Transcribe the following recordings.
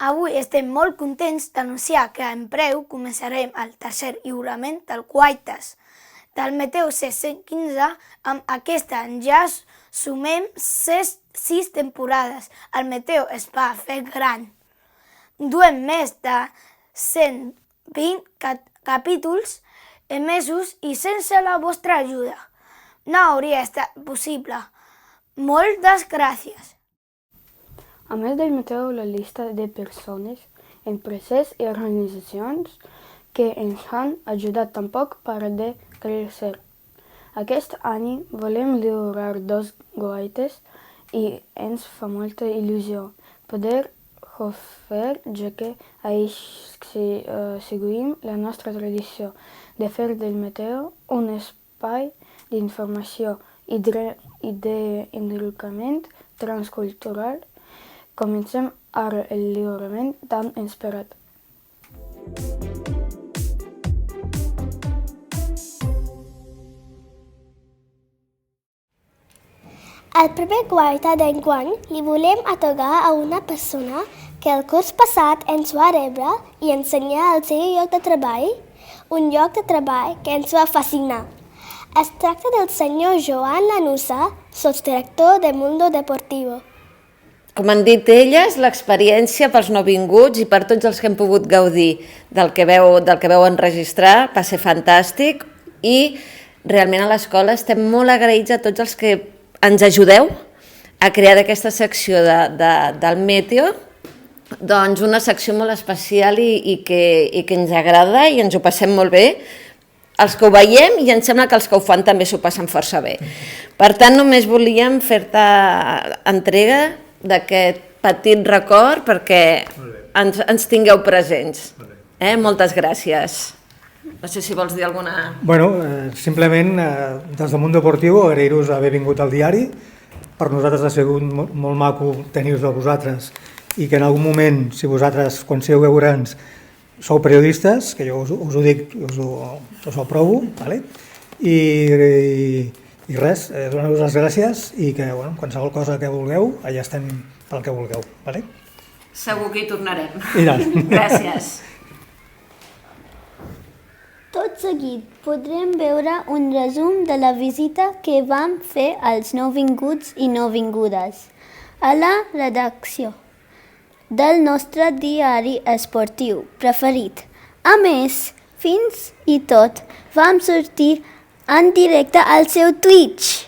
Avui estem molt contents d'anunciar que en breu començarem el tercer lliurament del Guaites del Meteo 715. Amb aquesta ja sumem 6 temporades. El Meteo es va fer gran. Duem més de 120 capítols emesos i sense la vostra ajuda no hauria estat possible. Moltes gràcies. A més del Meteo, la llista de persones, empreses i organitzacions que ens han ajudat tampoc para de créixer. Aquest any volem lliurar 2 guaites i ens fa molta il·lusió poder-ho fer, ja que així seguim la nostra tradició de fer del Meteo un espai d'informació i d'enriquiment transcultural. Comencem ara el lliurament tan esperat. El primer guaita d'enguany li volem atorgar a una persona que el curs passat ens va rebre i ensenyar el seu lloc de treball, un lloc de treball que ens va fascinar. Es tracta del senyor Joan Lanussa, sotsdirector de Mundo Deportivo. Com han dit elles, l'experiència pels nouvinguts i per tots els que hem pogut gaudir del que veu enregistrar va ser fantàstic i realment a l'escola estem molt agraïts a tots els que ens ajudeu a crear d'aquesta secció del Meteo doncs una secció molt especial i que ens agrada i ens ho passem molt bé. Els que ho veiem i em sembla que els que ho fan també s'ho passen força bé. Per tant, només volíem fer-te entrega d'aquest petit record perquè ens tingueu presents. Moltes gràcies. No sé si vols dir alguna... Simplement, des del món deportiu, agrair-vos haver vingut al diari. Per nosaltres ha sigut molt maco tenir-vos a vosaltres i que en algun moment, si vosaltres, quan sigueu grans, sou periodistes, que jo us ho dic, us ho aprovo, i res, donar-vos les gràcies i que qualsevol cosa que vulgueu, allà estem pel que vulgueu. Segur que hi tornarem. I tant. Gràcies. Tot seguit podrem veure un resum de la visita que vam fer als nouvinguts i nouvingudes a la redacció del nostre diari esportiu preferit. A més, fins i tot vam sortir en directe al seu Twitch.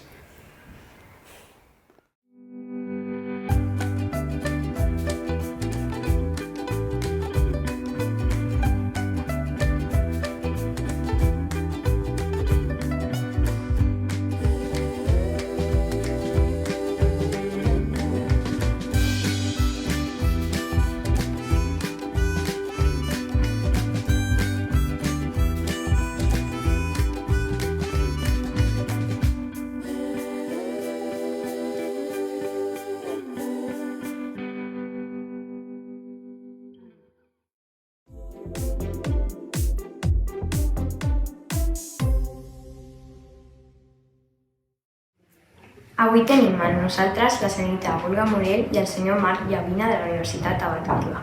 Avui tenim amb nosaltres la senyora Olga Morell i el senyor Marc Llavina de la Universitat Abatcador.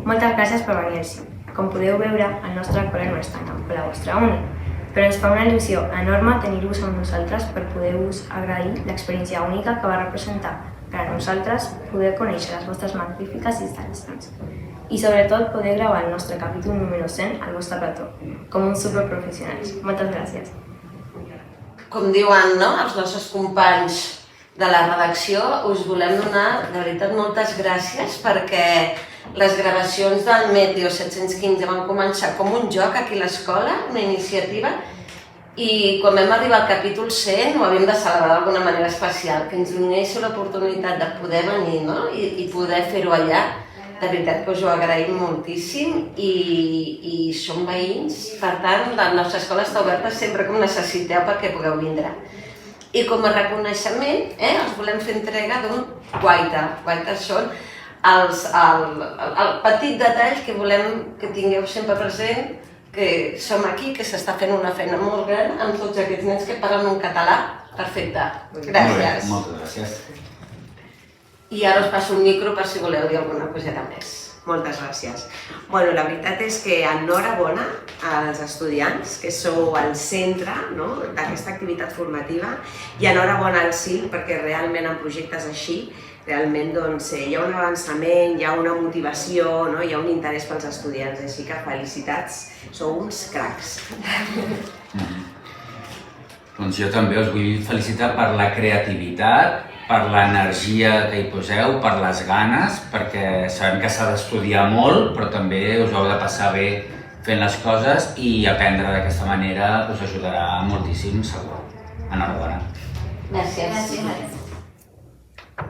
Moltes gràcies per venir així. Com podeu veure, el nostre col·le no és tant com la vostra uni, però ens fa una il·lusió enorme tenir-vos amb nosaltres per poder-vos agrair l'experiència única que va representar per a nosaltres poder conèixer les vostres magnífiques instal·lacions i sobretot poder gravar el nostre capítol número 100 al vostre plató, com uns superprofessionals. Moltes gràcies. Com diuen els nostres companys de la redacció, us volem donar de veritat moltes gràcies perquè les gravacions del Meteo 715 van començar com un joc aquí a l'escola, una iniciativa, i quan vam arribar al capítol 100 ho havíem de celebrar d'alguna manera especial, que ens donéssiu l'oportunitat de poder venir i poder fer-ho allà. De veritat que us ho agraïm moltíssim i som veïns, per tant la nostra escola està oberta sempre que ho necessiteu perquè pugueu vindre. I com a reconeixement els volem fer entrega d'un guaita. Guaites són el petit detall que volem que tingueu sempre present, que som aquí, que s'està fent una feina molt gran amb tots aquests nens que parlen un català perfecte. Gràcies. Moltes gràcies. I ara us passo un micro per si voleu dir alguna coseta més. Moltes gràcies. Bueno, la veritat és que enhorabona als estudiants, que sou al centre, no?, d'aquesta activitat formativa, i enhorabona al CIL, perquè realment en projectes així realment doncs, hi ha un avançament, hi ha una motivació, no?, hi ha un interès pels estudiants, així que felicitats, sou uns cracs. Doncs jo també us vull felicitar per la creativitat, per l'energia que hi poseu, per les ganes, perquè sabem que s'ha d'estudiar molt, però també us heu de passar bé fent les coses i aprendre d'aquesta manera us ajudarà moltíssim, segur. Enhorabona. Gràcies.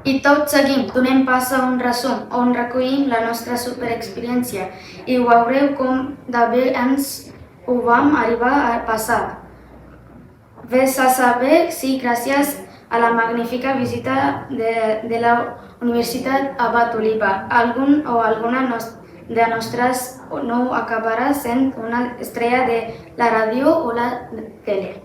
I tot seguim, donem pas a un resum on recollim la nostra superexperiència i veureu com de bé ens ho vam arribar a passar. Ves a saber si gràcies a la magnífica visita de la Universitat Abat Oliba algun o alguna de nosaltres no acabarà sent una estrella de la ràdio o la tele.